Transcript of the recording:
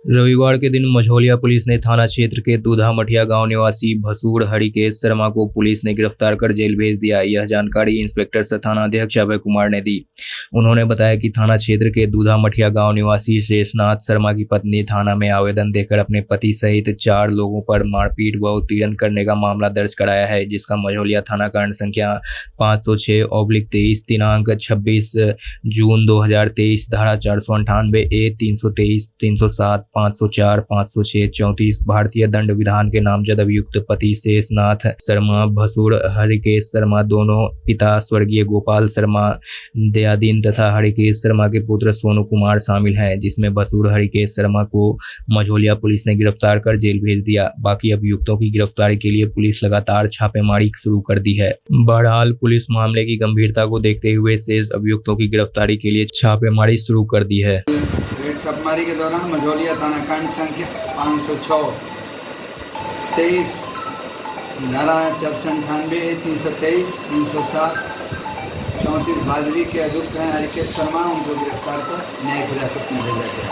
रविवार के दिन मझौलिया पुलिस ने थाना क्षेत्र के दूधा मठिया गांव निवासी भसूड़ हरिकेश शर्मा को पुलिस ने गिरफ्तार कर जेल भेज दिया। यह जानकारी इंस्पेक्टर सह थानाध्यक्ष अभय कुमार ने दी। उन्होंने बताया कि थाना क्षेत्र के दूधा मठिया गांव निवासी शेषनाथ शर्मा की पत्नी थाना में आवेदन देकर अपने पति सहित 4 लोगों पर मारपीट व उत्पीड़न करने का मामला दर्ज कराया है, जिसका मझौलिया थाना कांड संख्या 506/23 दिनांक 26 जून 2023 धारा 498A 323 307 504 506 34 भारतीय दंड विधान के नामजद अभियुक्त पति शेषनाथ शर्मा भसूड़ हरिकेश शर्मा, दोनों पिता स्वर्गीय गोपाल शर्मा दयादीन तथा हरिकेश शर्मा के पुत्र सोनू कुमार शामिल हैं, जिसमें भसूड़ हरिकेश शर्मा को मझौलिया पुलिस ने गिरफ्तार कर जेल भेज दिया। बाकी अभियुक्तों की गिरफ्तारी के लिए पुलिस लगातार छापेमारी शुरू कर दी है। बहरहाल पुलिस मामले की गंभीरता को देखते हुए शेष अभियुक्तों की गिरफ्तारी के लिए छापेमारी शुरू कर दी है। छापेमारी के दौरान मझौलिया थाना कांड संख्या 506/23 धारा 498 323 307 34 भादवी के अभियुक्त हैं हरिकेश शर्मा, उनको गिरफ्तार कर न्यायिक हिरासत में भेजा गया।